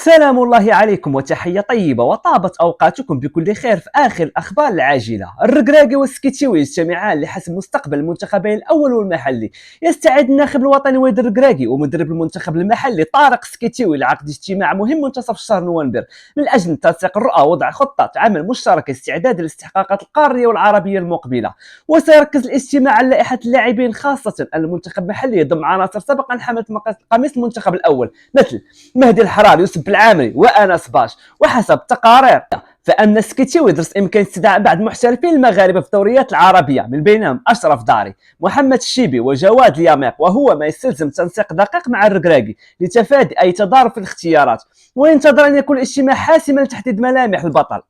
سلام الله عليكم وتحية طيبة وطابت أوقاتكم بكل خير في آخر الأخبار العاجلة. الركراكي والسكيتشيوي يجتمعان لحسم مستقبل المنتخبين الأول والمحلي. يستعد الناخب الوطني وليد الركراكي ومدرب المنتخب المحلي طارق سكيتشيوي لعقد اجتماع مهم منتصف شهر نوفمبر من أجل تنسيق الرؤى ووضع خطة عمل مشتركة استعدادا للاستحقاقات القارية والعربية المقبلة. وسيركز الاجتماع على لائحة اللاعبين، خاصة أن المنتخب المحلي يضم عناصر سبقا حملت قميص المنتخب الأول مثل مهدي الحرار، يوسف العامري وانس باش. وحسب تقارير فان سكيتشيوي يدرس امكان استدعاء بعض المحترفين المغاربه في الدوريات العربيه، من بينهم اشرف داري، محمد الشيبي وجواد الياميق، وهو ما يستلزم تنسيق دقيق مع الركراكي لتفادي اي تضارب في الاختيارات. وينتظر ان يكون الاجتماع حاسما لتحديد ملامح البطل.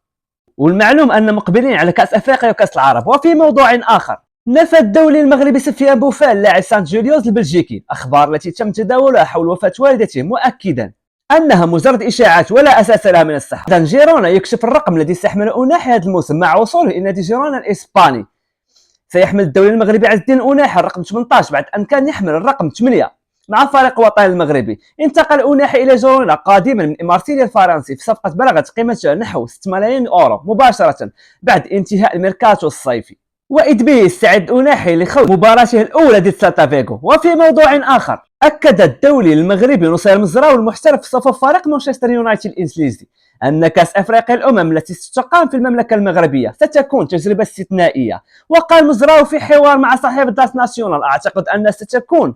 والمعلوم ان مقبلين على كاس افريقيا وكاس العرب. وفي موضوع اخر، نفى الدولي المغربي سفيان بوفال لاعب سانت جوليوز البلجيكي اخبار التي تم تداولها حول وفاه والدته، مؤكدا انها مجرد اشاعات ولا اساس لها من الصحه. اذا جيرونا يكشف الرقم الذي سيحمله أناحي هذا الموسم مع وصوله الى نادي جيرونا الاسباني. سيحمل الدولي المغربي عز الدين أناحي الرقم 18 بعد ان كان يحمل الرقم 8 مع فريق الوطني المغربي. انتقل أناحي الى جيرونا قادما من مارسيليا الفرنسي في صفقه بلغت قيمتها نحو 6 ملايين اورو مباشره بعد انتهاء الميركاتو الصيفي. وإذ به يستعد أناحي لخوض مباراته الأولى ضد سيلتا فيغو. وفي موضوع آخر، أكد الدولي المغربي نصير مزراوي المحترف في صفوف فريق مانشستر يونايتد الإنجليزي أن كأس أفريقيا الأمم التي ستقام في المملكة المغربية ستكون تجربة استثنائية. وقال مزراوي في حوار مع صحيفة داس ناسيونال: أعتقد أنها ستكون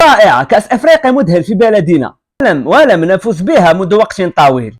رائعة، كأس أفريقيا مذهل في بلدنا ولم نفز بها منذ وقت طويل.